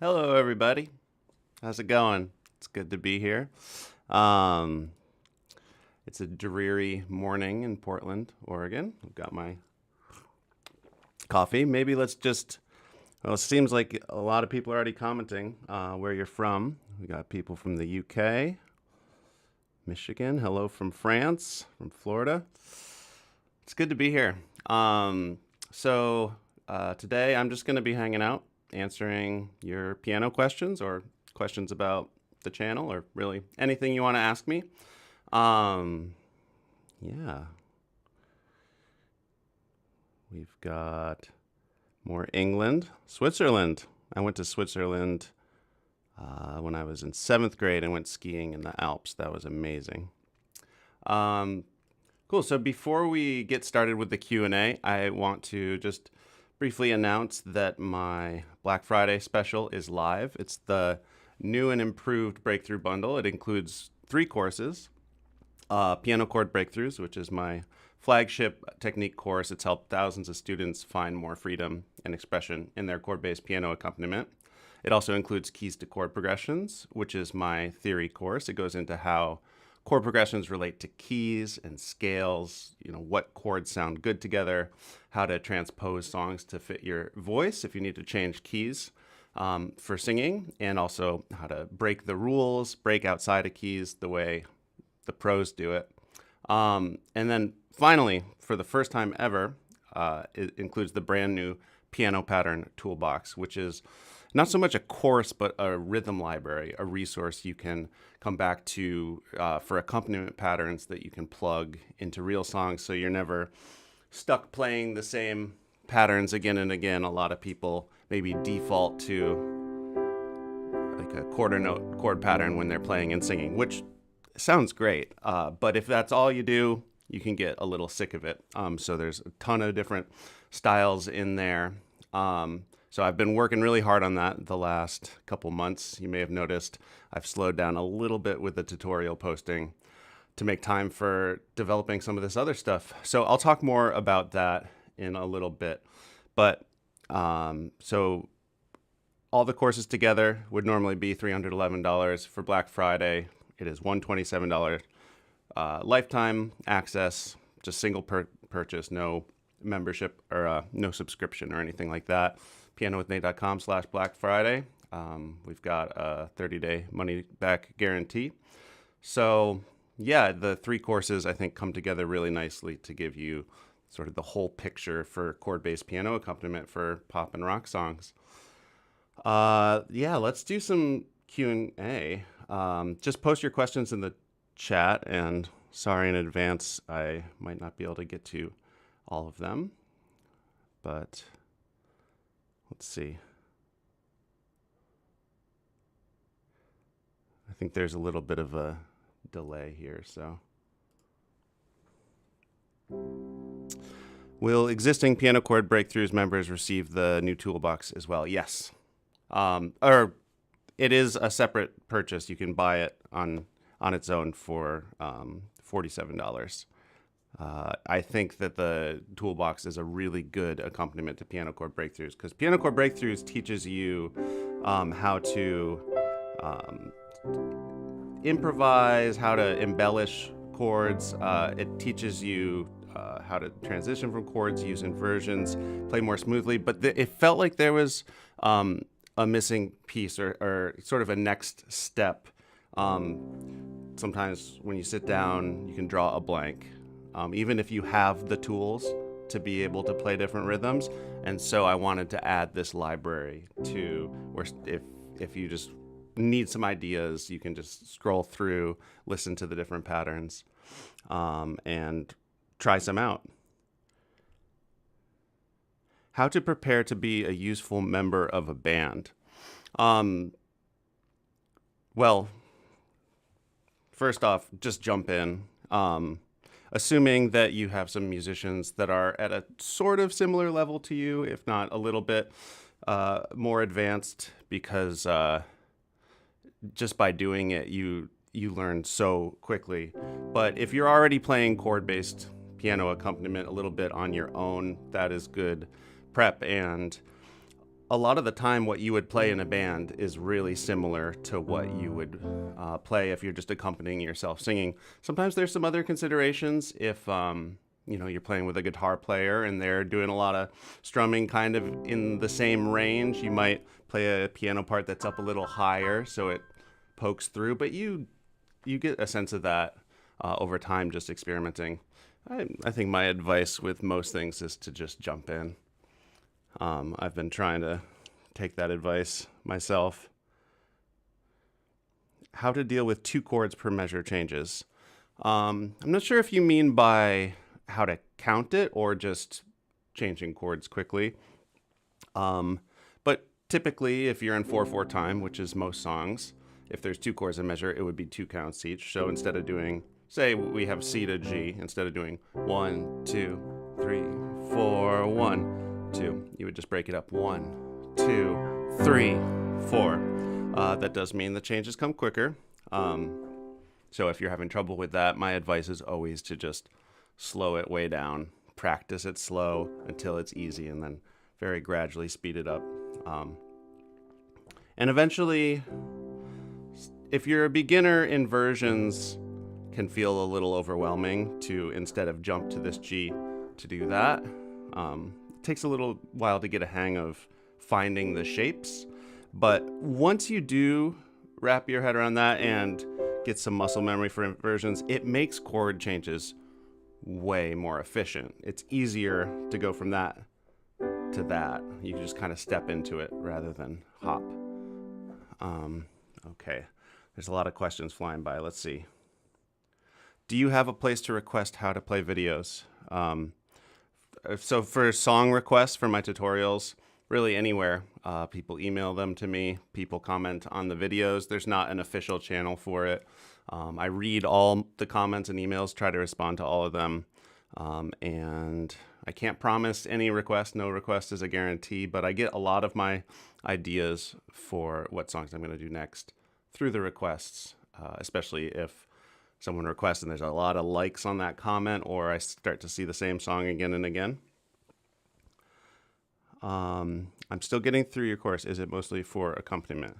Hello, everybody. How's it going? It's good to be here. Um, it's a dreary morning in Portland, Oregon. I've got my coffee. Maybe let's just, well, it seems like a lot of people are already commenting where you're from. We got people from the UK, Michigan. Hello from France, from Florida. It's good to be here. Today I'm just going to be hanging out, answering your piano questions or questions about the channel or really anything you want to ask me. Yeah. We've got more England, Switzerland. I went to Switzerland when I was in 7th grade and went skiing in the Alps. That was amazing. Cool. So before we get started with the Q&A, I want to just briefly announce that my Black Friday special is live. It's the new and improved Breakthrough Bundle. It includes 3 courses. Piano Chord Breakthroughs, which is my flagship technique course. It's helped thousands of students find more freedom and expression in their chord-based piano accompaniment. It also includes Keys to Chord Progressions, which is my theory course. It goes into how chord progressions relate to keys and scales, what chords sound good together, how to transpose songs to fit your voice if you need to change keys for singing, and also how to break the rules, break outside of keys the way the pros do it. And then finally, for the first time ever, it includes the brand new piano pattern toolbox, which is not so much a course, but a rhythm library, a resource you can come back to for accompaniment patterns that you can plug into real songs so you're never stuck playing the same patterns again and again. A lot of people maybe default to like a quarter note chord pattern when they're playing and singing, which sounds great. But if that's all you do, you can get a little sick of it. So there's a ton of different styles in there. So I've been working really hard on that the last couple months. You may have noticed I've slowed down a little bit with the tutorial posting to make time for developing some of this other stuff. So I'll talk more about that in a little bit. But so all the courses together would normally be $311 for Black Friday. It is $127 lifetime access, just single purchase, no membership or no subscription or anything like that. pianowithnate.com/Black Friday. We've got a 30-day money-back guarantee. So yeah, the 3 courses I think come together really nicely to give you sort of the whole picture for chord-based piano accompaniment for pop and rock songs. Yeah, let's do some Q&A. Just post your questions in the chat, and sorry in advance, I might not be able to get to all of them, but let's see. I think there's a little bit of a delay here, so. Will existing Piano Chord Breakthroughs members receive the new toolbox as well? Yes. Or it is a separate purchase. You can buy it on its own for $47. I think that the toolbox is a really good accompaniment to Piano Chord Breakthroughs because Piano Chord Breakthroughs teaches you how to improvise, how to embellish chords. It teaches you how to transition from chords, use inversions, play more smoothly. But it felt like there was a missing piece or sort of a next step. Sometimes when you sit down, you can draw a blank. Even if you have the tools to be able to play different rhythms. And so I wanted to add this library to where if you just need some ideas, you can just scroll through, listen to the different patterns, and try some out. How to prepare to be a useful member of a band. Well, first off, just jump in. Assuming that you have some musicians that are at a sort of similar level to you, if not a little bit more advanced, because just by doing it, you learn so quickly. But if you're already playing chord-based piano accompaniment a little bit on your own, that is good prep. And a lot of the time what you would play in a band is really similar to what you would play if you're just accompanying yourself singing. Sometimes there's some other considerations if you're playing with a guitar player and they're doing a lot of strumming kind of in the same range. You might play a piano part that's up a little higher so it pokes through, but you get a sense of that over time just experimenting. I think my advice with most things is to just jump in. I've been trying to take that advice myself. How to deal with 2 chords per measure changes. I'm not sure if you mean by how to count it or just changing chords quickly. But typically, if you're in 4/4 time, which is most songs, if there's 2 chords a measure, it would be 2 counts each. So instead of doing, say we have C to G, instead of doing 1, 2, 3, 4, 1, 2, you would just break it up 1, 2, 3, 4. That does mean the changes come quicker. So if you're having trouble with that, my advice is always to just slow it way down. Practice it slow until it's easy, and then very gradually speed it up. And eventually, if you're a beginner, inversions can feel a little overwhelming to, instead of jump to this G, to do that. It takes a little while to get a hang of finding the shapes, but once you do wrap your head around that and get some muscle memory for inversions, it makes chord changes way more efficient. It's easier to go from that to that. You can just kind of step into it rather than hop. Okay, there's a lot of questions flying by. Let's see. Do you have a place to request how to play videos? So for song requests for my tutorials, really anywhere. People email them to me. People comment on the videos. There's not an official channel for it. I read all the comments and emails, try to respond to all of them. And I can't promise any request. No request is a guarantee, but I get a lot of my ideas for what songs I'm going to do next through the requests, especially if someone requests and there's a lot of likes on that comment, or I start to see the same song again and again. I'm still getting through your course. Is it mostly for accompaniment?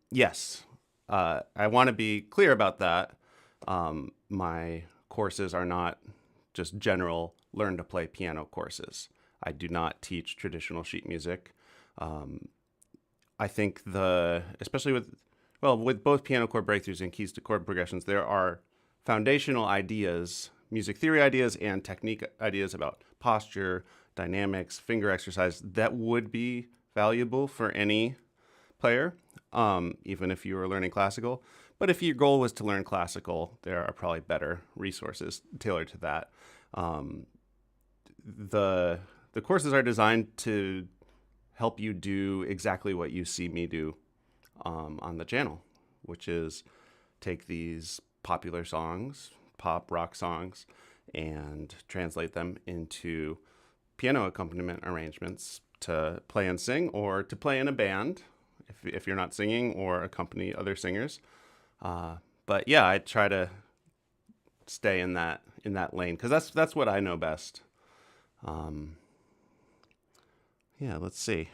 Yes. I want to be clear about that. My courses are not just general learn to play piano courses. I do not teach traditional sheet music. I think especially with both piano chord breakthroughs and keys to chord progressions, there are foundational ideas, music theory ideas and technique ideas about posture, dynamics, finger exercise that would be valuable for any player, even if you were learning classical. But if your goal was to learn classical, there are probably better resources tailored to that. The courses are designed to help you do exactly what you see me do on the channel, which is take these popular songs, pop rock songs, and translate them into piano accompaniment arrangements to play and sing, or to play in a band if you're not singing, or accompany other singers. But yeah, I try to stay in that lane because that's what I know best. Yeah, let's see.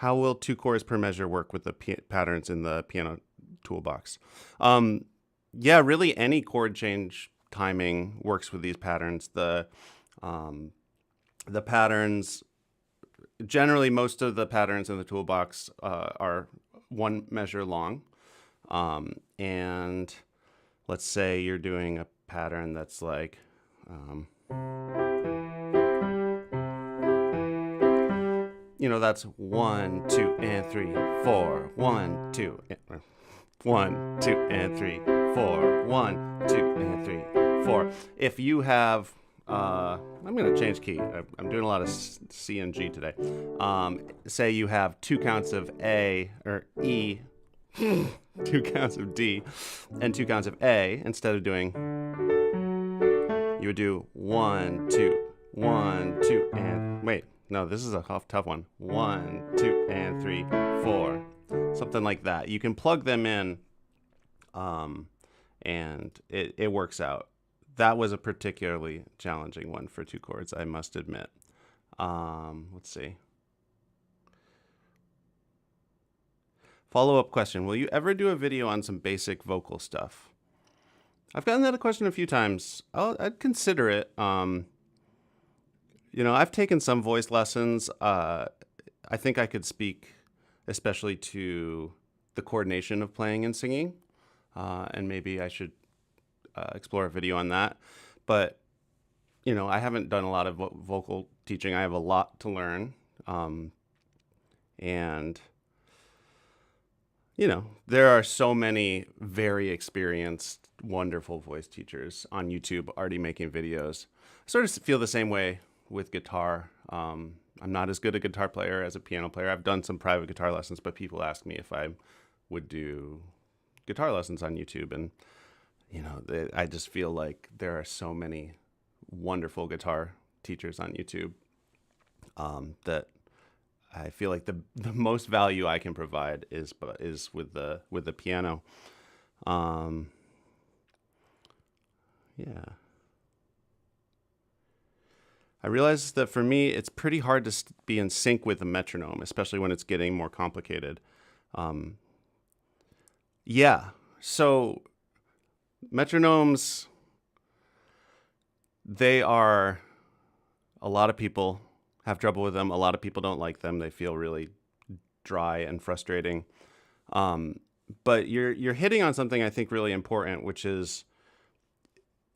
How will 2 chords per measure work with the patterns in the piano toolbox? Yeah, really any chord change timing works with these patterns. The patterns, generally most of the patterns in the toolbox are 1 measure long. And let's say you're doing a pattern that's like, that's 1, 2, and 3, 4, 1, 2, 1, 2, and 3, 4, 1, 2, and 3, 4. If you have, I'm going to change key. I'm doing a lot of C and G today. Say you have 2 counts of A or E, 2 counts of D, and 2 counts of A. Instead of doing, you would do 1, 2, 1, 2, and wait. No, this is a tough one. 1, 2, and 3, 4. something like that. You can plug them in, and it works out. That was a particularly challenging one for 2 chords, I must admit. Let's see. Follow-up question. Will you ever do a video on some basic vocal stuff? I've gotten that question a few times. I'd consider it. I've taken some voice lessons. I think I could speak especially to the coordination of playing and singing, and maybe I should explore a video on that. But, I haven't done a lot of vocal teaching. I have a lot to learn. And there are so many very experienced, wonderful voice teachers on YouTube already making videos. I sort of feel the same way with guitar. I'm not as good a guitar player as a piano player. I've done some private guitar lessons, but people ask me if I would do guitar lessons on YouTube. And, I just feel like there are so many wonderful guitar teachers on YouTube that I feel like the most value I can provide is with the piano. Yeah. I realize that for me, it's pretty hard to be in sync with the metronome, especially when it's getting more complicated. Yeah. So metronomes, a lot of people have trouble with them. A lot of people don't like them. They feel really dry and frustrating. But you're hitting on something I think really important, which is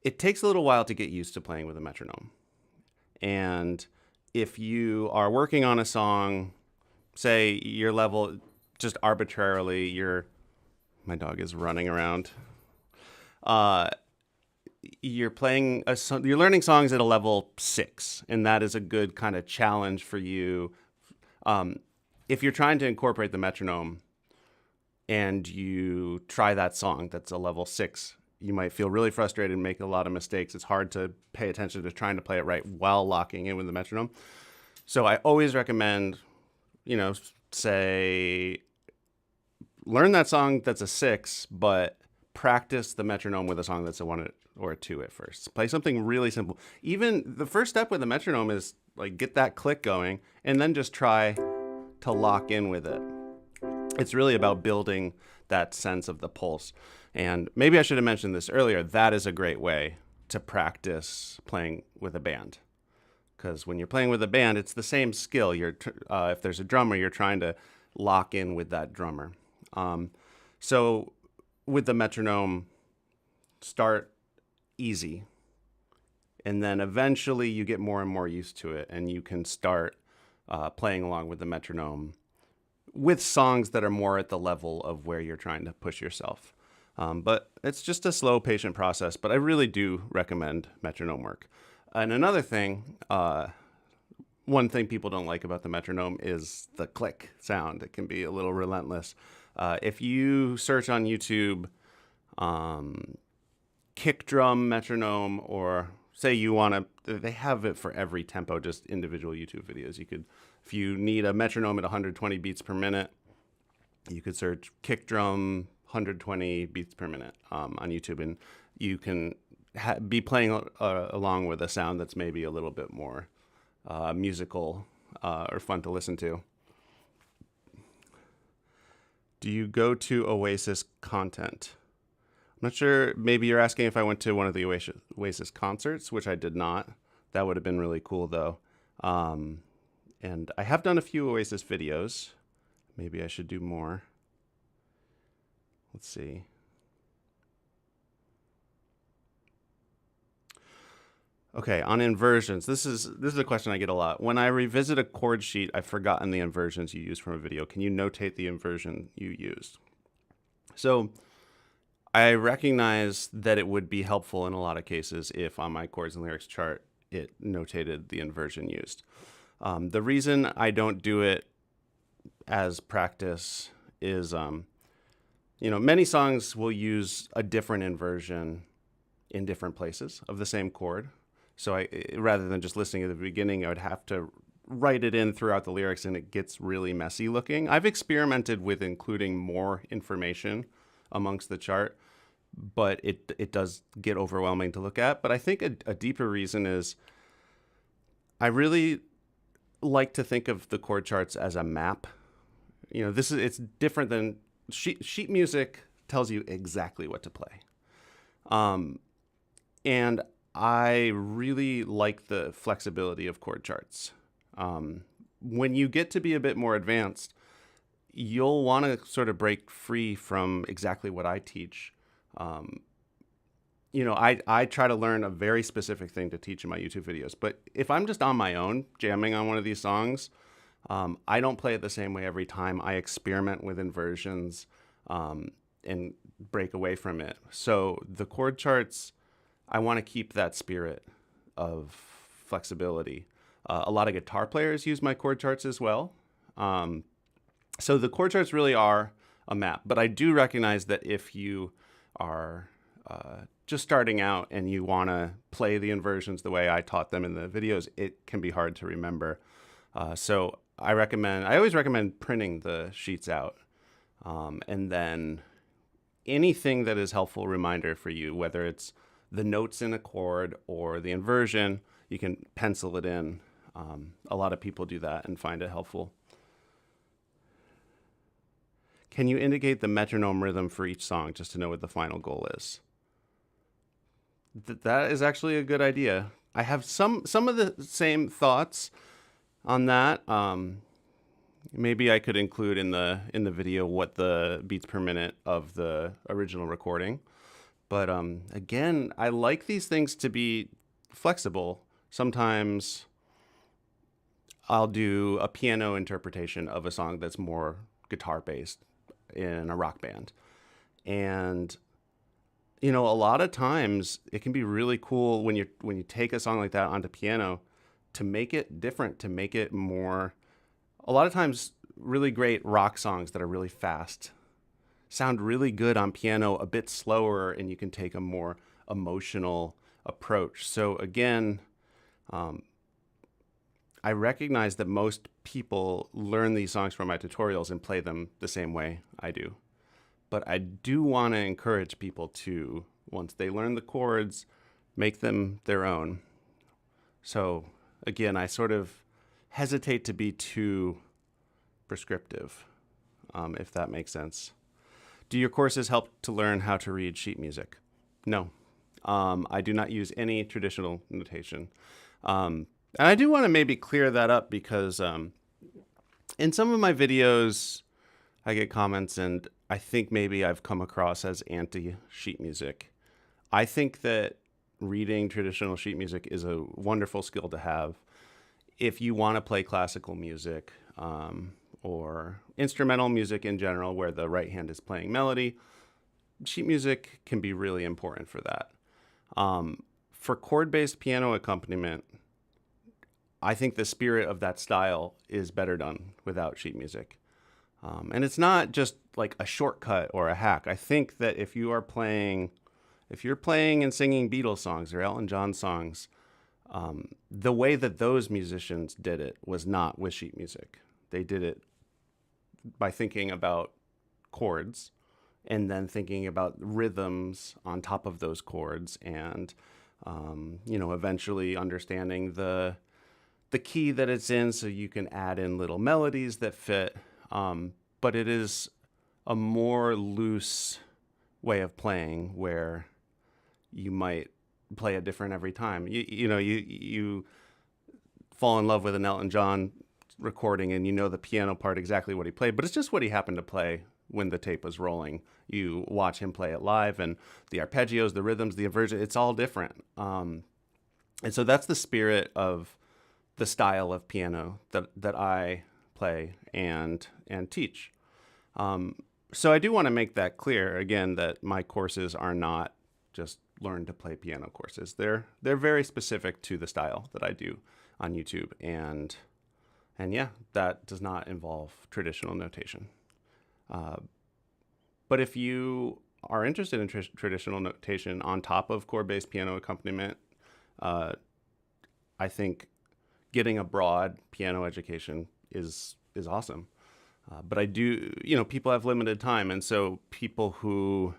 it takes a little while to get used to playing with a metronome. And if you are working on a song, say your level just arbitrarily, my dog is running around. You're learning songs at a level 6, and that is a good kind of challenge for you. If you're trying to incorporate the metronome and you try that song that's a level 6, you might feel really frustrated and make a lot of mistakes. It's hard to pay attention to trying to play it right while locking in with the metronome. So I always recommend, say, learn that song that's a 6, but practice the metronome with a song that's a 1 or a 2 at first. Play something really simple. Even the first step with the metronome is like get that click going and then just try to lock in with it. It's really about building that sense of the pulse. And maybe I should have mentioned this earlier. That is a great way to practice playing with a band. Because when you're playing with a band, it's the same skill. If there's a drummer, you're trying to lock in with that drummer. So with the metronome, start easy. And then eventually you get more and more used to it. And you can start playing along with the metronome with songs that are more at the level of where you're trying to push yourself. But it's just a slow, patient process. But I really do recommend metronome work. And another thing, one thing people don't like about the metronome is the click sound. It can be a little relentless. If you search on YouTube, kick drum metronome, or say you want to, they have it for every tempo, just individual YouTube videos. If you need a metronome at 120 beats per minute, you could search kick drum 120 beats per minute on YouTube, and you can be playing along with a sound that's maybe a little bit more musical or fun to listen to. Do you go to Oasis content? I'm not sure. Maybe you're asking if I went to one of the Oasis concerts, which I did not. That would have been really cool, though. And I have done a few Oasis videos. Maybe I should do more. Let's see. Okay, on inversions. This is a question I get a lot. When I revisit a chord sheet, I've forgotten the inversions you used from a video. Can you notate the inversion you used? So I recognize that it would be helpful in a lot of cases if on my chords and lyrics chart it notated the inversion used. The reason I don't do it as practice is, many songs will use a different inversion in different places of the same chord. So rather than just listening at the beginning, I would have to write it in throughout the lyrics and it gets really messy looking. I've experimented with including more information amongst the chart, but it does get overwhelming to look at. But I think a deeper reason is I really like to think of the chord charts as a map. It's different than sheet music tells you exactly what to play. And I really like the flexibility of chord charts. When you get to be a bit more advanced, you'll want to sort of break free from exactly what I teach. I try to learn a very specific thing to teach in my YouTube videos. But if I'm just on my own, jamming on one of these songs, I don't play it the same way every time. I experiment with inversions and break away from it. So the chord charts, I want to keep that spirit of flexibility. A lot of guitar players use my chord charts as well. So the chord charts really are a map. But I do recognize that if you are just starting out and you want to play the inversions the way I taught them in the videos, it can be hard to remember. So I always recommend printing the sheets out. And then anything that is helpful reminder for you, whether it's the notes in a chord or the inversion, you can pencil it in. A lot of people do that and find it helpful. Can you indicate the metronome rhythm for each song just to know what the final goal is? That is actually a good idea. I have some of the same thoughts on that. Maybe I could include in the video what the beats per minute of the original recording. But again, I like these things to be flexible. Sometimes I'll do a piano interpretation of a song that's more guitar-based in a rock band. And a lot of times it can be really cool when you take a song like that onto piano to make it different, to make it more. A lot of times, really great rock songs that are really fast sound really good on piano, a bit slower, and you can take a more emotional approach. So again, I recognize that most people learn these songs from my tutorials and play them the same way I do. But I do want to encourage people to, once they learn the chords, make them their own. So again, I sort of hesitate to be too prescriptive, if that makes sense. Do your courses help to learn how to read sheet music? No. I do not use any traditional notation. And I do want to maybe clear that up because in some of my videos, I get comments and I think maybe I've come across as anti-sheet music. I think that reading traditional sheet music is a wonderful skill to have if you want to play classical music or instrumental music in general where the right hand is playing melody. Sheet music can be really important for that. For chord-based piano accompaniment, I think the spirit of that style is better done without sheet music. And it's not just like a shortcut or a hack. I think that if you're playing and singing Beatles songs or Elton John songs, the way that those musicians did it was not with sheet music. They did it by thinking about chords and then thinking about rhythms on top of those chords and, eventually understanding the key that it's in so you can add in little melodies that fit. But it is a more loose way of playing where you might play it different every time. You fall in love with an Elton John recording and you know the piano part exactly what he played, but it's just what he happened to play when the tape was rolling. You watch him play it live and the arpeggios, the rhythms, the inversion, it's all different. And so that's the spirit of the style of piano that I play and teach. So I do want to make that clear again that my courses are not just learn to play piano courses. They're very specific to the style that I do on YouTube, and yeah, that does not involve traditional notation. But if you are interested in traditional notation on top of chord-based piano accompaniment, I think getting a broad piano education is awesome. But I do, people have limited time, and so people who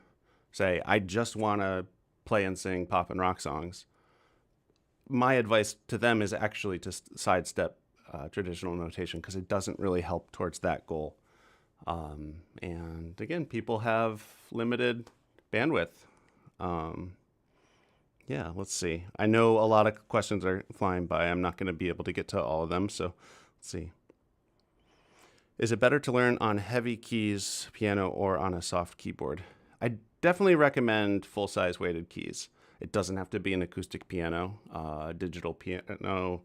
say I just want to play and sing pop and rock songs, my advice to them is actually to sidestep traditional notation because it doesn't really help towards that goal. And again, people have limited bandwidth. Um, yeah, let's see. I know a lot of questions are flying by. I'm not going to be able to get to all of them, so let's see. Is it better to learn on heavy keys piano or on a soft keyboard? I definitely recommend full-size weighted keys. It doesn't have to be an acoustic piano. Digital piano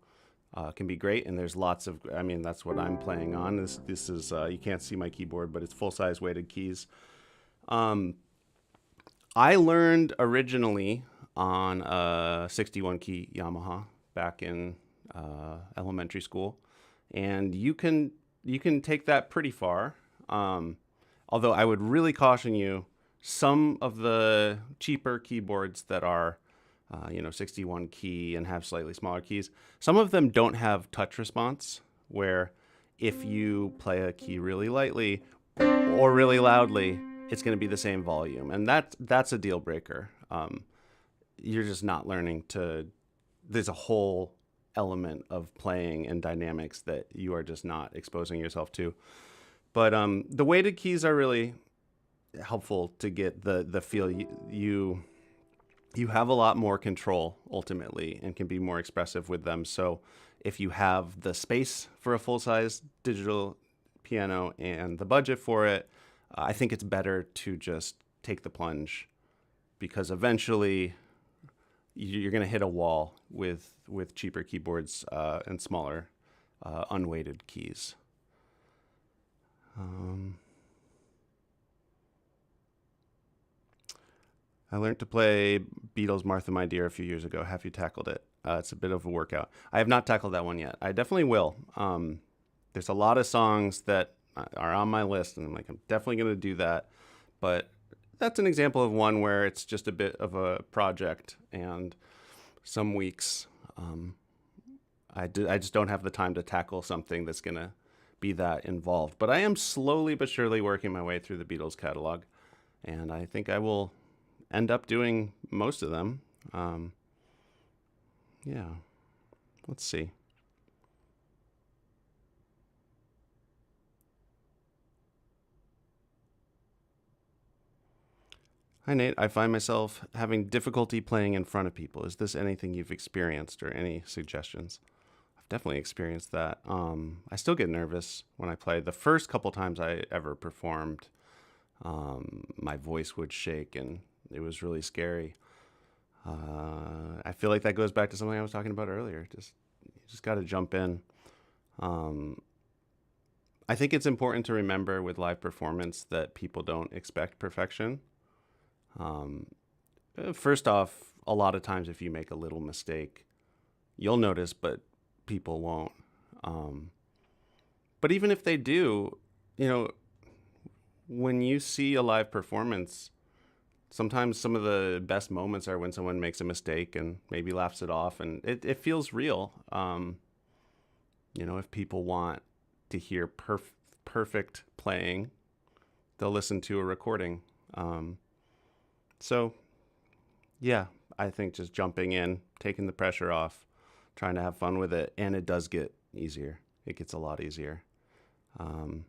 can be great, and there's lots of. I mean, that's what I'm playing on. This is you can't see my keyboard, but it's full-size weighted keys. I learned originally on a 61 key Yamaha back in elementary school, and you can take that pretty far. Although I would really caution you, some of the cheaper keyboards that are 61 key and have slightly smaller keys, some of them don't have touch response, where if you play a key really lightly or really loudly, it's going to be the same volume, and that's a deal breaker. You're just not learning to. There's a whole element of playing and dynamics that you are just not exposing yourself to. But the weighted keys are really helpful to get the feel. You have a lot more control ultimately and can be more expressive with them. So if you have the space for a full-size digital piano and the budget for it, I think it's better to just take the plunge, because eventually you're going to hit a wall with cheaper keyboards and smaller unweighted keys. I learned to play Beatles' Martha My Dear a few years ago. Have you tackled it? It's a bit of a workout. I have not tackled that one yet. I definitely will. There's a lot of songs that are on my list, and I'm definitely going to do that. But that's an example of one where it's just a bit of a project, and some weeks I just don't have the time to tackle something that's going to be that involved. But I am slowly but surely working my way through the Beatles catalog, and I think I will end up doing most of them. Yeah, let's see. Hi, Nate. I find myself having difficulty playing in front of people. Is this anything you've experienced, or any suggestions? I've definitely experienced that. I still get nervous when I play. The first couple times I ever performed, my voice would shake, and it was really scary. I feel like that goes back to something I was talking about earlier. You just got to jump in. I think it's important to remember with live performance that people don't expect perfection. First off, a lot of times if you make a little mistake, you'll notice, but people won't. But even if they do, when you see a live performance, sometimes some of the best moments are when someone makes a mistake and maybe laughs it off, and it feels real. If people want to hear perfect playing, they'll listen to a recording. So, yeah, I think just jumping in, taking the pressure off, trying to have fun with it, and it does get easier. It gets a lot easier. I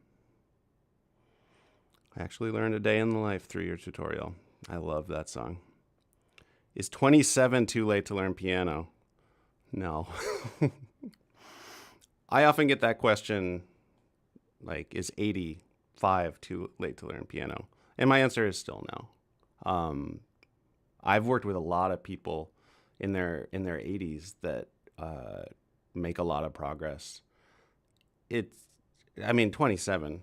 actually learned A Day in the Life through your tutorial. I love that song. Is 27 too late to learn piano? No. I often get that question, like, is 85 too late to learn piano? And my answer is still no. I've worked with a lot of people in their 80s that make a lot of progress. 27.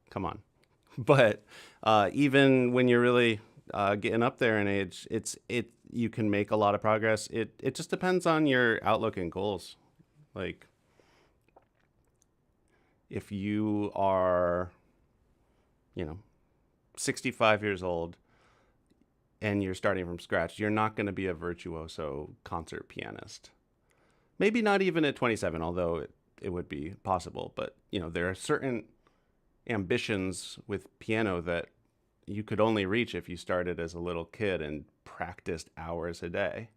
Come on. But even when you're really getting up there in age, you can make a lot of progress. It just depends on your outlook and goals. Like, if you are, 65 years old and you're starting from scratch, you're not going to be a virtuoso concert pianist. maybe not even at 27, although it would be possible. But, there are certain ambitions with piano that you could only reach if you started as a little kid and practiced hours a day.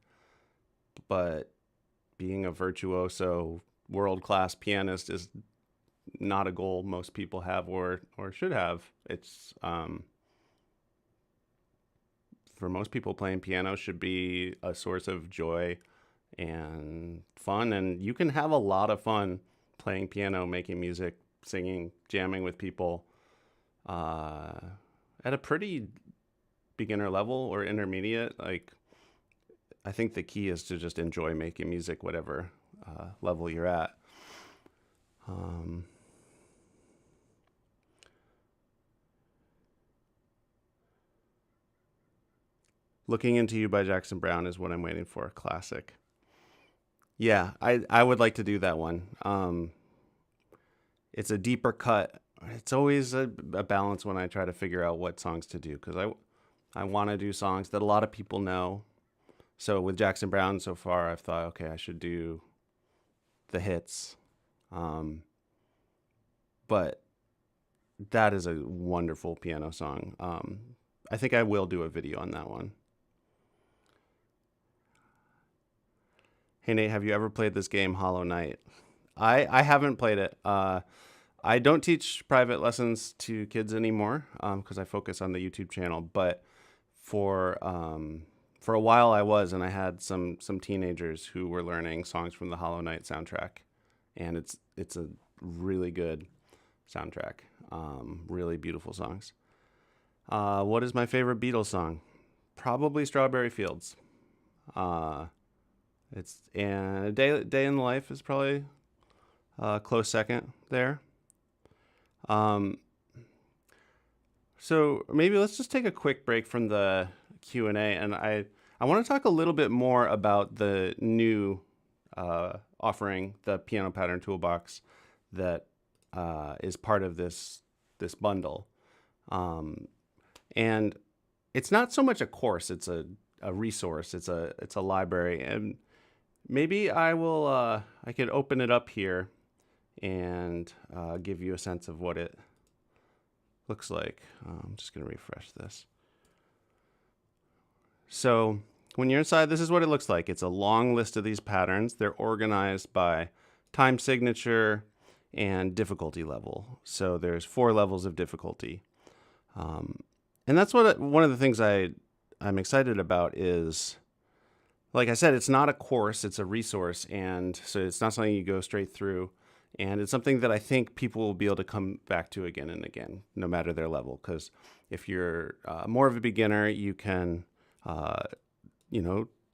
But being a virtuoso, world-class pianist is not a goal most people have or should have. It's for most people, playing piano should be a source of joy and fun, and you can have a lot of fun playing piano, making music, singing, jamming with people at a pretty beginner level or intermediate. Like, I think the key is to just enjoy making music, whatever level you're at. Looking Into You by Jackson Browne is what I'm waiting for. Classic. Yeah, I would like to do that one. It's a deeper cut. It's always a balance when I try to figure out what songs to do, because I want to do songs that a lot of people know. So with Jackson Browne so far, I've thought, okay, I should do the hits. But that is a wonderful piano song. I think I will do a video on that one. Hey, Nate, have you ever played this game, Hollow Knight? I haven't played it. I don't teach private lessons to kids anymore because I focus on the YouTube channel. But for a while I was, and I had some teenagers who were learning songs from the Hollow Knight soundtrack. And it's a really good soundtrack. Really beautiful songs. What is my favorite Beatles song? Probably Strawberry Fields. And a day in the life is probably a close second there. So maybe let's just take a quick break from the Q&A, and I want to talk a little bit more about the new offering, the Piano Pattern Toolbox, that is part of this bundle. And it's not so much a course; it's a resource. It's a library, and maybe I could open it up here and give you a sense of what it looks like. I'm just going to refresh this. So when you're inside, this is what it looks like. It's a long list of these patterns. They're organized by time signature and difficulty level. So there's 4 levels of difficulty. And that's one of the things I'm excited about is, like I said, it's not a course, it's a resource. And so it's not something you go straight through. And it's something that I think people will be able to come back to again and again, no matter their level. Because if you're more of a beginner, you can,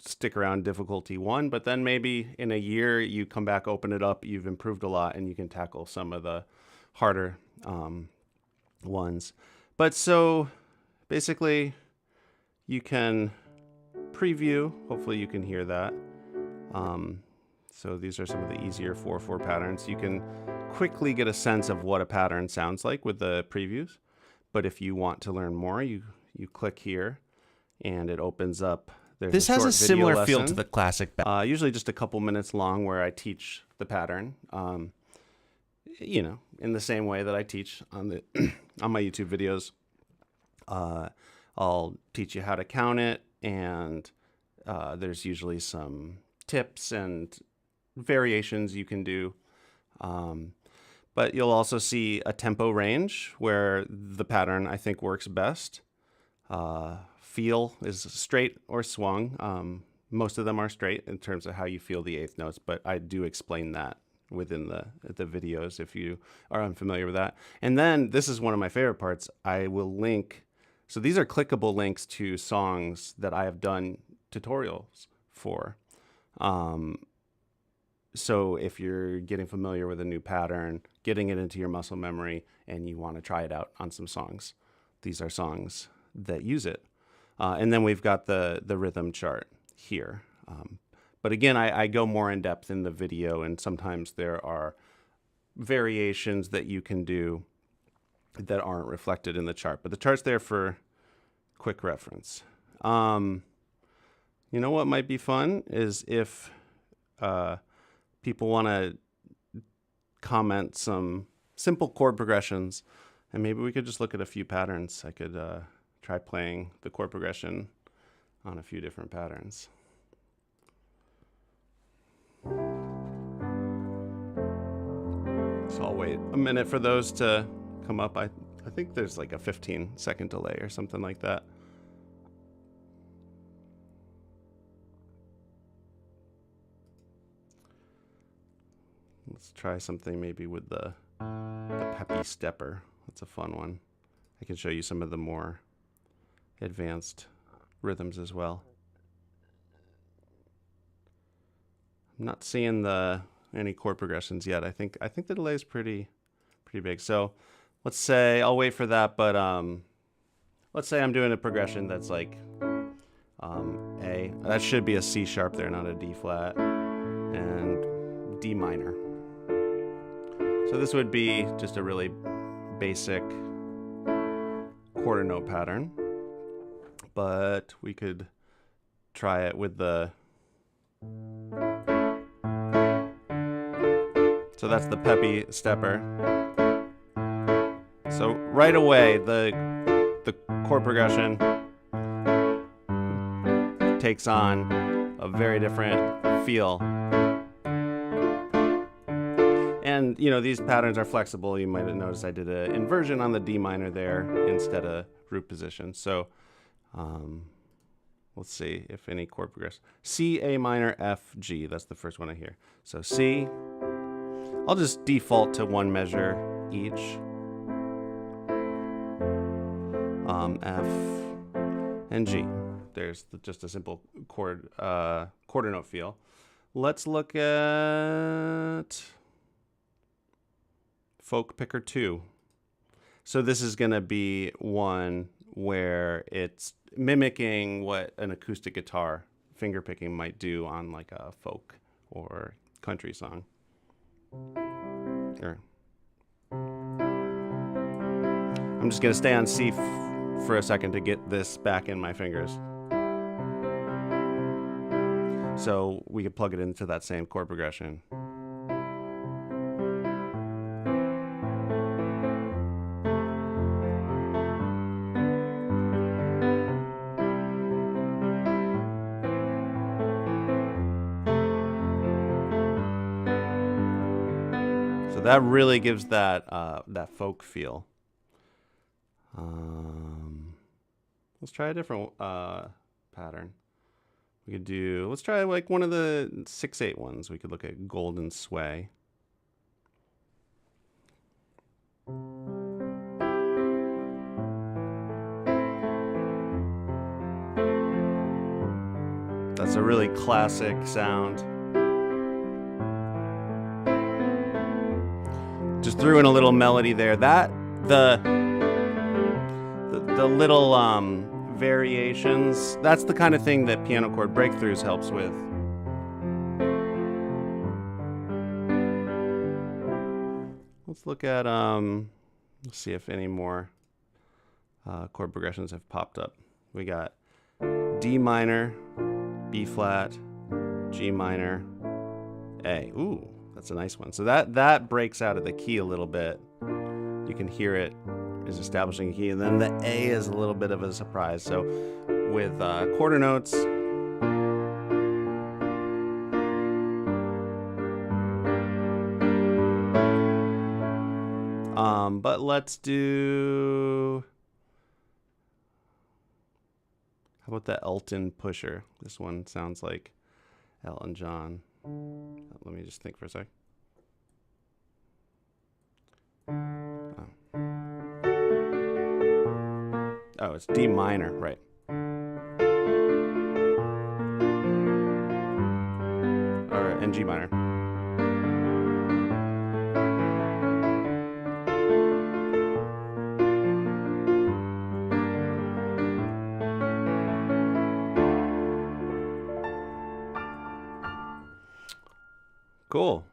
stick around difficulty 1. But then maybe in a year, you come back, open it up, you've improved a lot, and you can tackle some of the harder ones. But so basically, you can preview. Hopefully you can hear that. So these are some of the easier 4/4 patterns. You can quickly get a sense of what a pattern sounds like with the previews. But if you want to learn more, you click here and it opens up. This has a similar feel to the classic. Usually just a couple minutes long, where I teach the pattern, in the same way that I teach on on my YouTube videos. I'll teach you how to count it, and there's usually some tips and variations you can do. But you'll also see a tempo range where the pattern, I think, works best. Feel is straight or swung. Most of them are straight in terms of how you feel the eighth notes, but I do explain that within the videos if you are unfamiliar with that. And then this is one of my favorite parts. I will link. So these are clickable links to songs that I have done tutorials for. So if you're getting familiar with a new pattern, getting it into your muscle memory, and you want to try it out on some songs, these are songs that use it. And then we've got the rhythm chart here. But again, I go more in depth in the video, and sometimes there are variations that you can do that aren't reflected in the chart. But the chart's there for quick reference. You know what might be fun is if people want to comment some simple chord progressions, and maybe we could just look at a few patterns. I could try playing the chord progression on a few different patterns. So I'll wait a minute for those to come up. I think there's like a 15-second delay or something like that. Let's try something maybe with the peppy stepper. That's a fun one. I can show you some of the more advanced rhythms as well. I'm not seeing any chord progressions yet. I think the delay is pretty big. So let's say I'll wait for that, but let's say I'm doing a progression that's like A. That should be a C sharp there, not a D flat, and D minor. So this would be just a really basic quarter note pattern, but we could try it with the. So that's the peppy stepper. So right away, the chord progression takes on a very different feel. And, you know, these patterns are flexible. You might have noticed I did an inversion on the D minor there instead of root position. So let's see if any chord progression. C, A minor, F, G. That's the first one I hear. So C. I'll just default to one measure each. F and G. There's just a simple quarter note feel. Let's look at Folk Picker 2. So this is going to be one where it's mimicking what an acoustic guitar finger picking might do on like a folk or country song. Here. I'm just going to stay on C for a second to get this back in my fingers. So we could plug it into that same chord progression. So that really gives that that folk feel. Let's try a different pattern. We could do, let's try like one of the 6/8 ones. We could look at Golden Sway. That's a really classic sound. Just threw in a little melody there. That the little variations, that's the kind of thing that piano chord breakthroughs helps with. Let's look at let's see if any more chord progressions have popped up. We got D minor, B flat, G minor, A. Ooh, that's a nice one. So that breaks out of the key a little bit. You can hear it is establishing a key, and then the A is a little bit of a surprise. So with quarter notes, but let's do, how about the Elton Pusher? This one sounds like Elton John. Let me just think for a sec. Oh, it's D minor, right. Or, and G minor. Cool.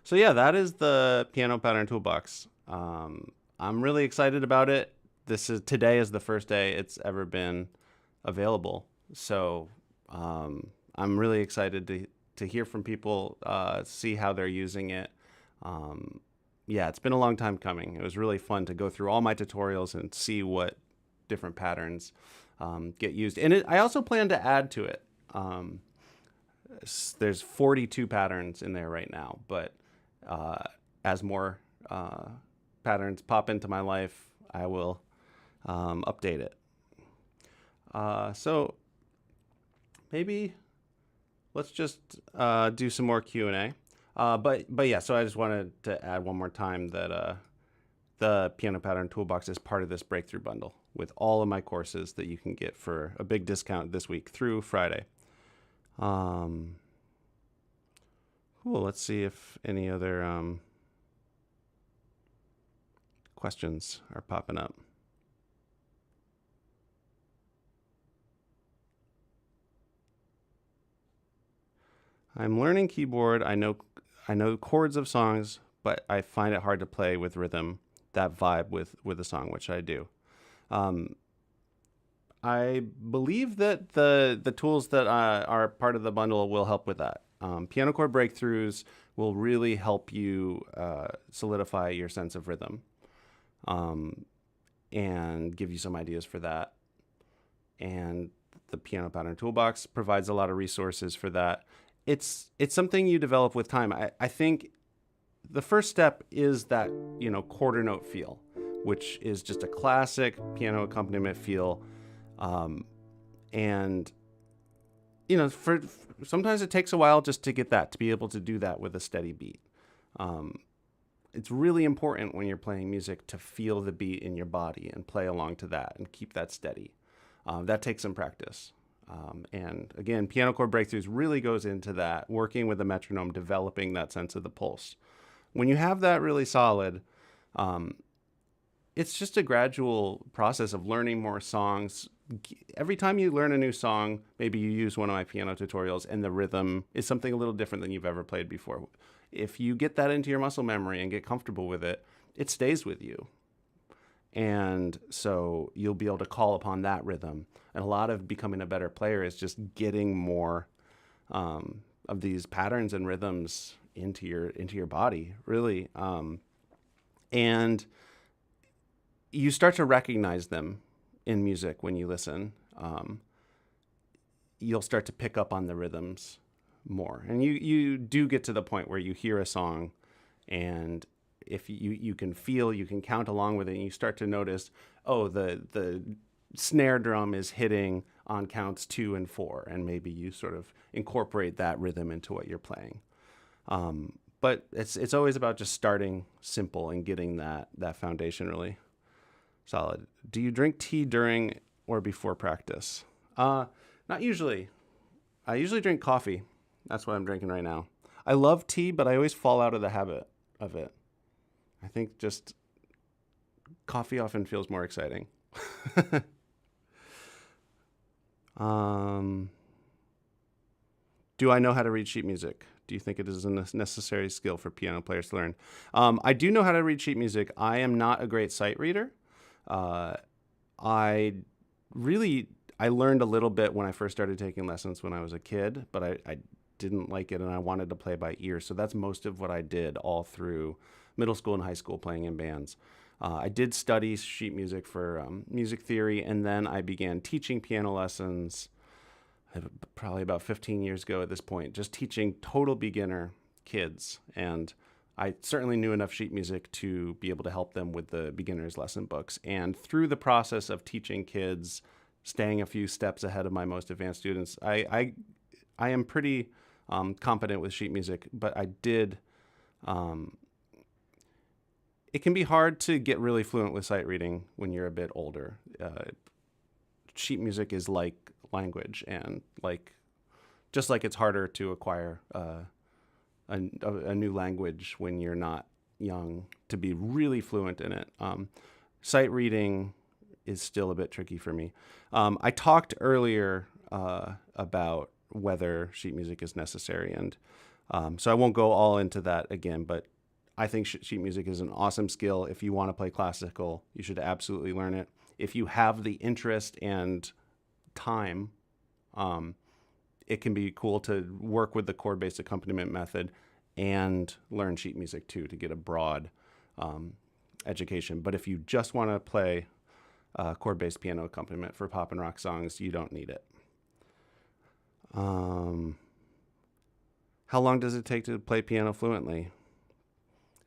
So yeah, that is the piano pattern toolbox. I'm really excited about it. Today is the first day it's ever been available. So I'm really excited to hear from people, see how they're using it. Yeah, it's been a long time coming. It was really fun to go through all my tutorials and see what different patterns get used. And I also plan to add to it. There's 42 patterns in there right now, but as more patterns pop into my life, I will update it. So maybe let's just do some more Q&A. But yeah, so I just wanted to add one more time that the Piano Pattern Toolbox is part of this Breakthrough Bundle with all of my courses that you can get for a big discount this week through Friday. Cool. Let's see if any other questions are popping up. I'm learning keyboard. I know chords of songs, but I find it hard to play with rhythm, that vibe with a song, which I do. I believe that the tools that are part of the bundle will help with that. Piano chord breakthroughs will really help you solidify your sense of rhythm, and give you some ideas for that. And the Piano Pattern Toolbox provides a lot of resources for that. It's something you develop with time. I think the first step is that, quarter note feel, which is just a classic piano accompaniment feel. And, for sometimes it takes a while just to get that, to be able to do that with a steady beat. It's really important when you're playing music to feel the beat in your body and play along to that and keep that steady. That takes some practice. And again, piano chord breakthroughs really goes into that, working with the metronome, developing that sense of the pulse. When you have that really solid, it's just a gradual process of learning more songs. Every time you learn a new song, maybe you use one of my piano tutorials and the rhythm is something a little different than you've ever played before. If you get that into your muscle memory and get comfortable with it, it stays with you. And so you'll be able to call upon that rhythm. And a lot of becoming a better player is just getting more of these patterns and rhythms into your body, really. And you start to recognize them in music when you listen. You'll start to pick up on the rhythms more. And you do get to the point where you hear a song, and if you can feel, you can count along with it, and you start to notice, oh, the snare drum is hitting on counts 2 and 4, and maybe you sort of incorporate that rhythm into what you're playing. But it's always about just starting simple and getting that foundation really solid. Do you drink tea during or before practice? Not usually. I usually drink coffee. That's what I'm drinking right now. I love tea, but I always fall out of the habit of it. I think just coffee often feels more exciting. Do I know how to read sheet music? Do you think it is a necessary skill for piano players to learn? I do know how to read sheet music. I am not a great sight reader. I learned a little bit when I first started taking lessons when I was a kid, but I didn't like it, and I wanted to play by ear. So that's most of what I did all through middle school and high school, playing in bands. I did study sheet music for music theory, and then I began teaching piano lessons probably about 15 years ago at this point, just teaching total beginner kids. And I certainly knew enough sheet music to be able to help them with the beginner's lesson books. And through the process of teaching kids, staying a few steps ahead of my most advanced students, I am pretty competent with sheet music, but I did... it can be hard to get really fluent with sight reading when you're a bit older. Sheet music is like language, and just like it's harder to acquire a new language when you're not young to be really fluent in it. Sight reading is still a bit tricky for me. I talked earlier about whether sheet music is necessary, and so I won't go all into that again, but I think sheet music is an awesome skill. If you want to play classical, you should absolutely learn it. If you have the interest and time, it can be cool to work with the chord-based accompaniment method and learn sheet music too to get a broad education. But if you just want to play chord-based piano accompaniment for pop and rock songs, you don't need it. How long does it take to play piano fluently?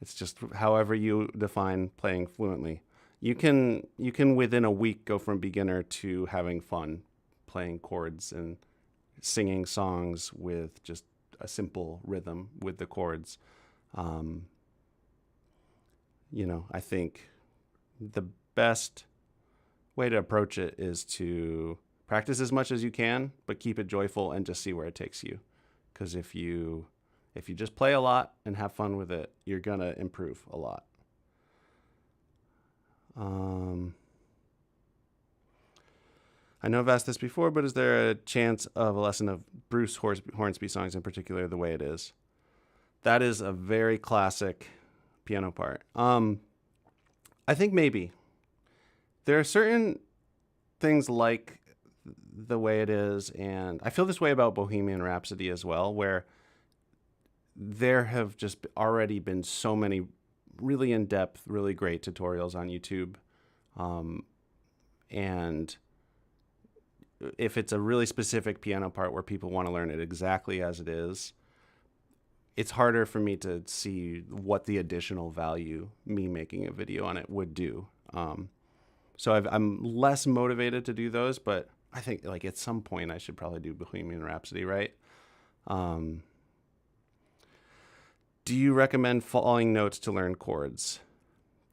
It's just however you define playing fluently. You can within a week go from beginner to having fun playing chords and singing songs with just a simple rhythm with the chords. I think the best way to approach it is to practice as much as you can, but keep it joyful and just see where it takes you. Because if you just play a lot and have fun with it, you're going to improve a lot. I know I've asked this before, but is there a chance of a lesson of Bruce Hornsby songs in particular, The Way It Is? That is a very classic piano part. I think maybe. There are certain things like The Way It Is, and I feel this way about Bohemian Rhapsody as well, where there have just already been so many really in-depth, really great tutorials on YouTube. And if it's a really specific piano part where people want to learn it exactly as it is, it's harder for me to see what the additional value me making a video on it would do. So I'm less motivated to do those, but I think like at some point I should probably do Bohemian Rhapsody, right? Do you recommend falling notes to learn chords?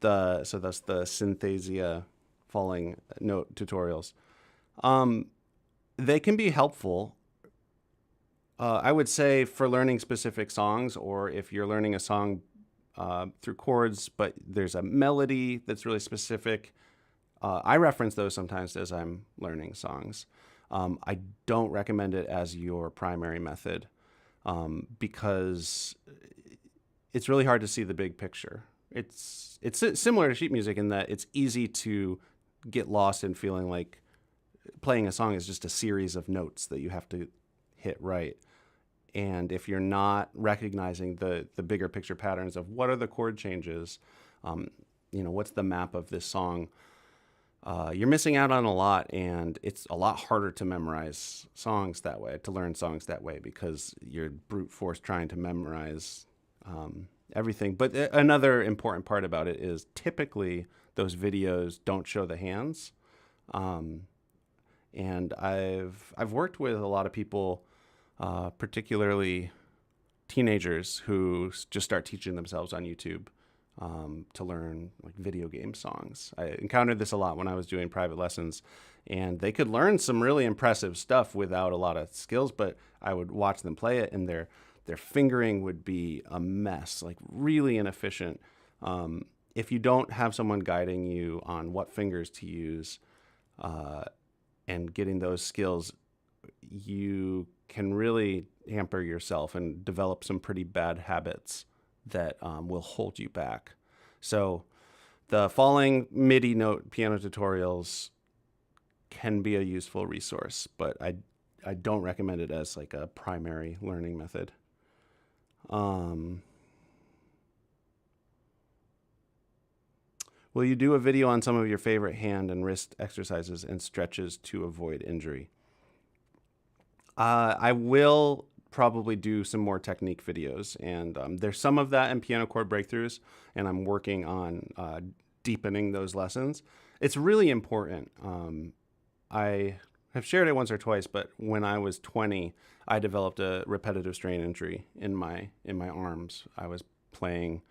So that's the Synthesia falling note tutorials. They can be helpful. I would say for learning specific songs, or if you're learning a song through chords, but there's a melody that's really specific. I reference those sometimes as I'm learning songs. I don't recommend it as your primary method because it's really hard to see the big picture. It's similar to sheet music in that it's easy to get lost in feeling like playing a song is just a series of notes that you have to hit right. And if you're not recognizing the bigger picture patterns of what are the chord changes, what's the map of this song, you're missing out on a lot, and it's a lot harder to memorize songs that way, to learn songs that way, because you're brute force trying to memorize everything. But another important part about it is typically those videos don't show the hands. And I've worked with a lot of people, particularly teenagers who just start teaching themselves on YouTube to learn like video game songs. I encountered this a lot when I was doing private lessons, and they could learn some really impressive stuff without a lot of skills, but I would watch them play it and their fingering would be a mess, like really inefficient. If you don't have someone guiding you on what fingers to use and getting those skills, you can really hamper yourself and develop some pretty bad habits that will hold you back. So the falling MIDI note piano tutorials can be a useful resource, but I don't recommend it as like a primary learning method. Will you do a video on some of your favorite hand and wrist exercises and stretches to avoid injury? I will probably do some more technique videos, and there's some of that in piano chord breakthroughs, and I'm working on deepening those lessons. It's really important. I have shared it once or twice, but when I was 20, I developed a repetitive strain injury in my arms. I was playing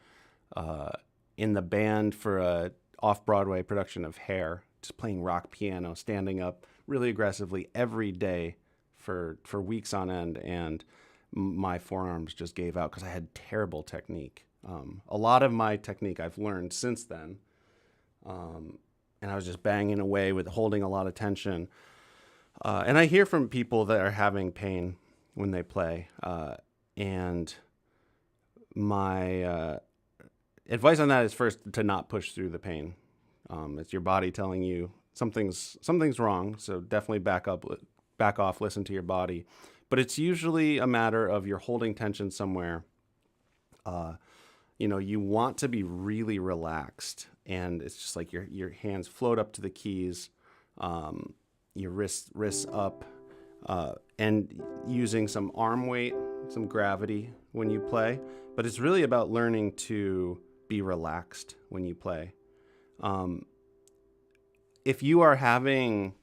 in the band for a off-Broadway production of Hair, just playing rock piano, standing up really aggressively every day for weeks on end, and my forearms just gave out because I had terrible technique. A lot of my technique I've learned since then, and I was just banging away with holding a lot of tension. And I hear from people that are having pain when they play, and my advice on that is first to not push through the pain. It's your body telling you something's wrong, so definitely back off, listen to your body. but it's usually a matter of you're holding tension somewhere. You want to be really relaxed, and it's just like your hands float up to the keys, your wrists up, and using some arm weight, some gravity when you play. But it's really about learning to be relaxed when you play. If you are having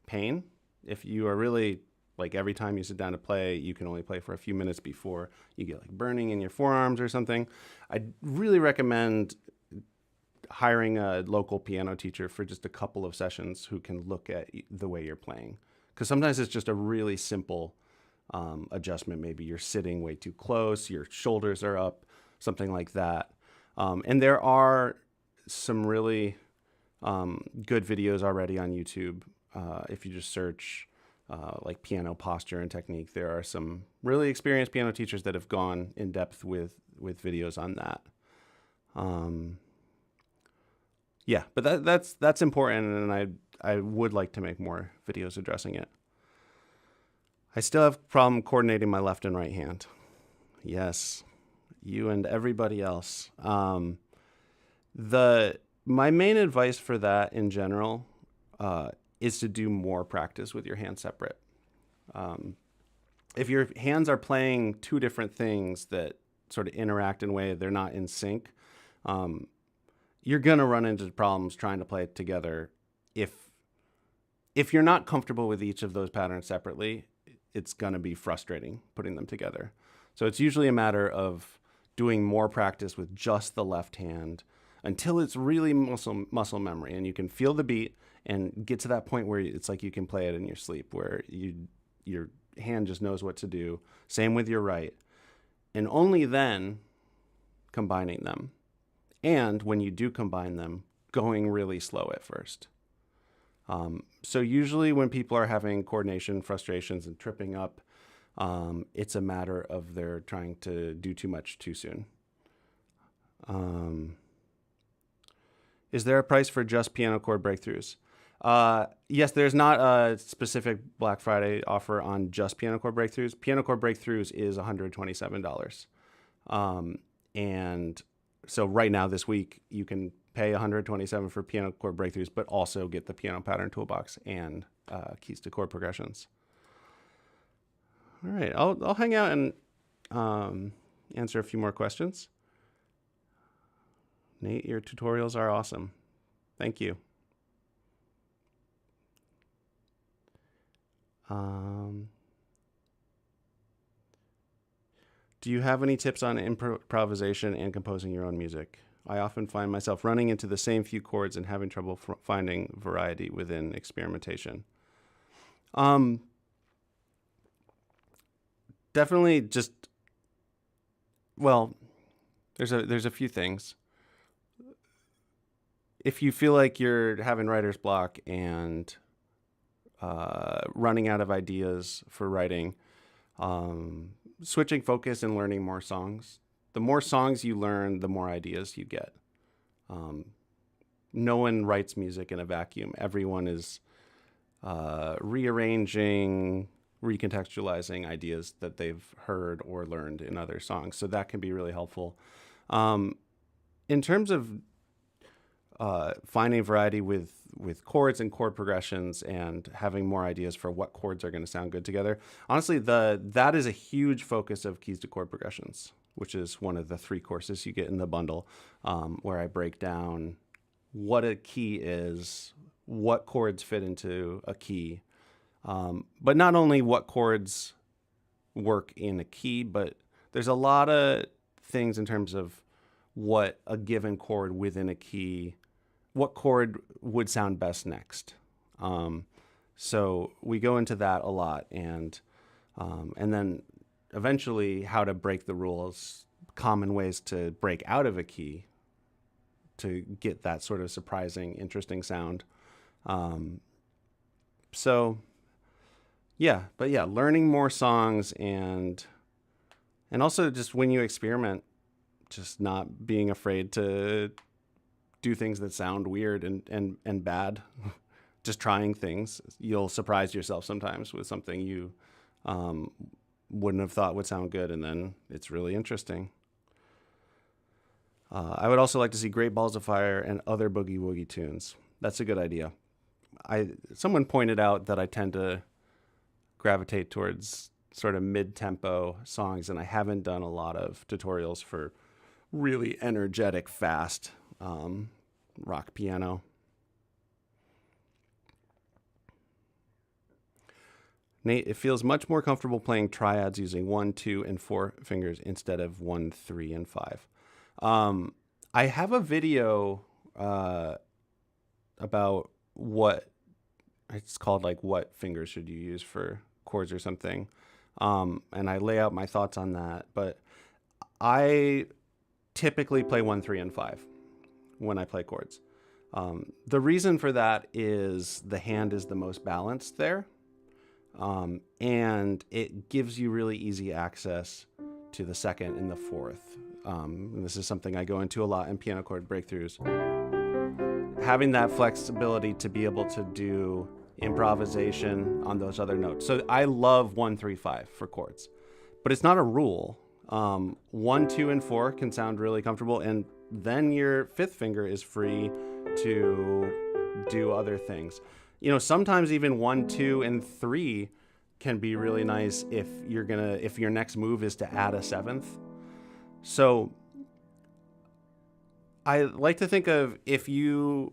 pain, if you are really like every time you sit down to play, you can only play for a few minutes before you get like burning in your forearms or something, I'd really recommend hiring a local piano teacher for just a couple of sessions who can look at the way you're playing. Because sometimes it's just a really simple adjustment. Maybe you're sitting way too close, your shoulders are up, something like that. And there are some really good videos already on YouTube. If you just search like piano posture and technique, there are some really experienced piano teachers that have gone in depth with videos on that. Yeah, but that's important, and I would like to make more videos addressing it. I still have a problem coordinating my left and right hand. Yes, you and everybody else. My main advice for that in general is to do more practice with your hands separate. If your hands are playing two different things that sort of interact in a way they're not in sync, you're going to run into problems trying to play it together. If you're not comfortable with each of those patterns separately, it's going to be frustrating putting them together. So it's usually a matter of doing more practice with just the left hand until it's really muscle memory and you can feel the beat and get to that point where it's like you can play it in your sleep, where your hand just knows what to do. Same with your right. And only then combining them. And when you do combine them, going really slow at first. So usually when people are having coordination frustrations and tripping up, it's a matter of they're trying to do too much too soon. Is there a price for just piano chord breakthroughs? Yes, there's not a specific Black Friday offer on just piano chord breakthroughs. Piano chord breakthroughs is $127. And so right now this week you can pay $127 for piano chord breakthroughs, but also get the piano pattern toolbox and keys to chord progressions. All right, I'll hang out and answer a few more questions. Nate, your tutorials are awesome. Thank you. Do you have any tips on improvisation and composing your own music? I often find myself running into the same few chords and having trouble finding variety within experimentation. Definitely just, well, there's a few things. If you feel like you're having writer's block and running out of ideas for writing, switching focus and learning more songs. The more songs you learn, the more ideas you get. No one writes music in a vacuum. Everyone is rearranging, recontextualizing ideas that they've heard or learned in other songs. So that can be really helpful. In terms of finding variety with chords and chord progressions and having more ideas for what chords are going to sound good together. Honestly, that is a huge focus of Keys to Chord Progressions, which is one of the 3 courses you get in the bundle, where I break down what a key is, what chords fit into a key, but not only what chords work in a key, but there's a lot of things in terms of what a given chord within a key, what chord would sound best next. So we go into that a lot, and then eventually how to break the rules, common ways to break out of a key to get that sort of surprising, interesting sound. So yeah, but yeah, learning more songs and also just when you experiment, just not being afraid to do things that sound weird and bad. Just trying things. You'll surprise yourself sometimes with something you wouldn't have thought would sound good, and then it's really interesting. I would also like to see Great Balls of Fire and other boogie woogie tunes. That's a good idea. Someone pointed out that I tend to gravitate towards sort of mid-tempo songs, and I haven't done a lot of tutorials for really energetic, fast rock piano. Nate, it feels much more comfortable playing triads using 1, 2, and 4 fingers instead of 1, 3, and 5. I have a video about what it's called, like what fingers should you use for chords or something. And I lay out my thoughts on that. But I typically play 1, 3, and 5 when I play chords. The reason for that is the hand is the most balanced there. And it gives you really easy access to the second and the fourth. And this is something I go into a lot in piano chord breakthroughs. Having that flexibility to be able to do improvisation on those other notes. So I love 1, 3, 5 for chords, but it's not a rule. 1, 2, and 4 can sound really comfortable, and then your fifth finger is free to do other things. You know, sometimes even 1, 2, and 3 can be really nice if your next move is to add a seventh. So I like to think of if you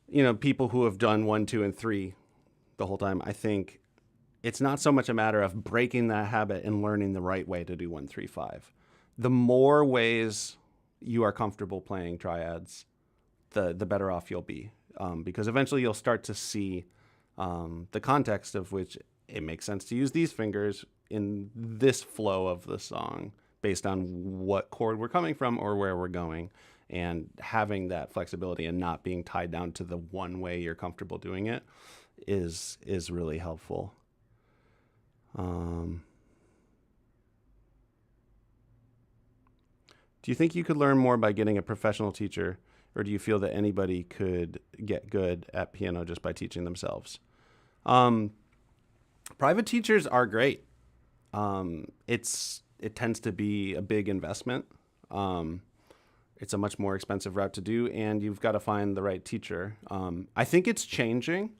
know, people who have done 1, 2, and 3 the whole time, I think it's not so much a matter of breaking that habit and learning the right way to do 1, 3, 5. The more ways you are comfortable playing triads, the better off you'll be. Because eventually you'll start to see the context of which it makes sense to use these fingers in this flow of the song based on what chord we're coming from or where we're going. And having that flexibility and not being tied down to the one way you're comfortable doing it is really helpful. Do you think you could learn more by getting a professional teacher, or do you feel that anybody could get good at piano just by teaching themselves? Private teachers are great. It tends to be a big investment. It's a much more expensive route to do, and you've got to find the right teacher. I think it's changing.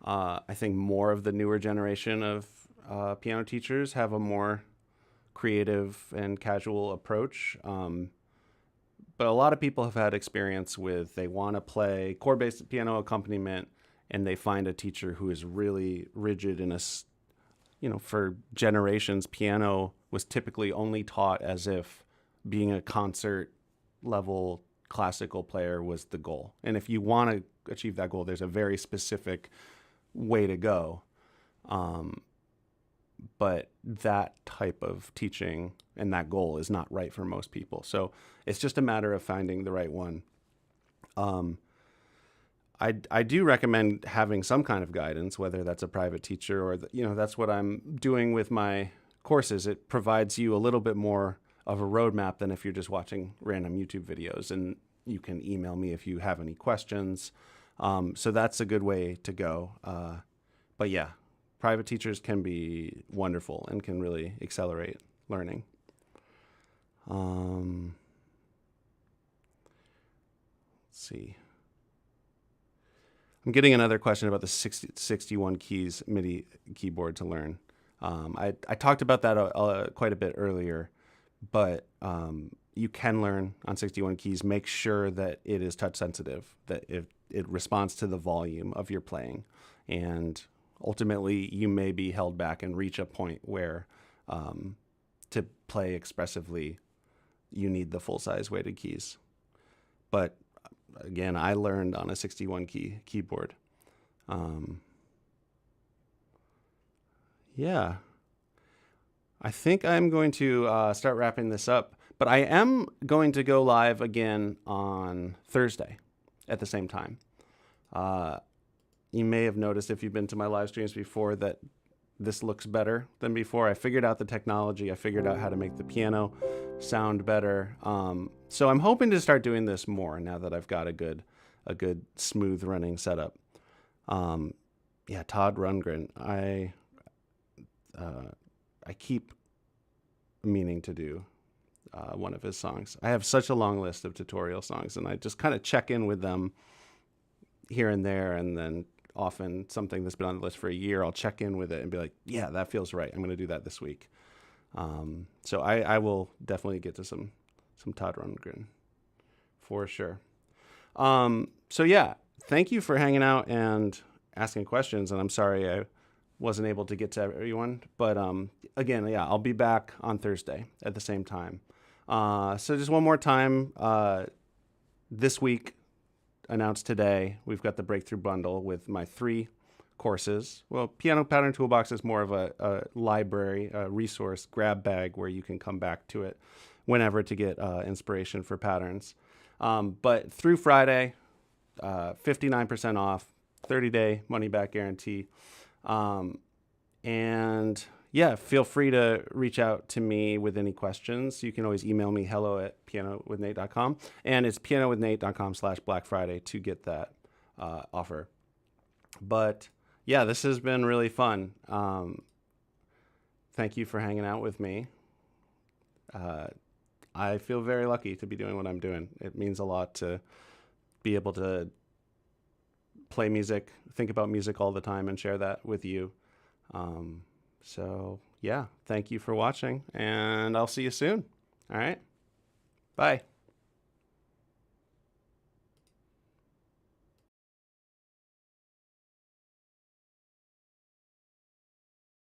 I think more of the newer generation of piano teachers have a more creative and casual approach. But a lot of people have had experience with they want to play chord-based piano accompaniment, and they find a teacher who is really rigid in for generations, piano was typically only taught as if being a concert level classical player was the goal. And if you want to achieve that goal, there's a very specific way to go. But that type of teaching and that goal is not right for most people. So it's just a matter of finding the right one. I do recommend having some kind of guidance, whether that's a private teacher or, that's what I'm doing with my courses. It provides you a little bit more of a roadmap than if you're just watching random YouTube videos, and you can email me if you have any questions. So that's a good way to go. But yeah, private teachers can be wonderful and can really accelerate learning. Let's see. I'm getting another question about the 61 keys MIDI keyboard to learn. I talked about that quite a bit earlier, but you can learn on 61 keys. Make sure that it is touch sensitive, that it responds to the volume of your playing. And ultimately, you may be held back and reach a point where to play expressively, you need the full-size weighted keys. But again, I learned on a 61 key keyboard. Yeah. I think I'm going to start wrapping this up, but I am going to go live again on Thursday at the same time. You may have noticed if you've been to my live streams before that this looks better than before. I figured out the technology. I figured out how to make the piano sound better. So I'm hoping to start doing this more now that I've got a good smooth running setup. Yeah, Todd Rundgren. I keep meaning to do one of his songs. I have such a long list of tutorial songs, and I just kind of check in with them here and there, and then often something that's been on the list for a year, I'll check in with it and be like, yeah, that feels right. I'm going to do that this week. So I will definitely get to some Todd Rundgren for sure. So yeah, thank you for hanging out and asking questions. And I'm sorry I wasn't able to get to everyone, but again, yeah, I'll be back on Thursday at the same time. So just one more time, this week, announced today, we've got the Breakthrough Bundle with my 3 courses. Well, Piano Pattern Toolbox is more of a library, a resource grab bag where you can come back to it whenever to get inspiration for patterns. But through Friday, 59% off, 30-day money-back guarantee. And yeah, feel free to reach out to me with any questions. You can always email me hello@pianowithnate.com. And it's pianowithnate.com/Black Friday to get that offer. But yeah, this has been really fun. Thank you for hanging out with me. I feel very lucky to be doing what I'm doing. It means a lot to be able to play music, think about music all the time, and share that with you. So yeah, thank you for watching, and I'll see you soon. All right. Bye.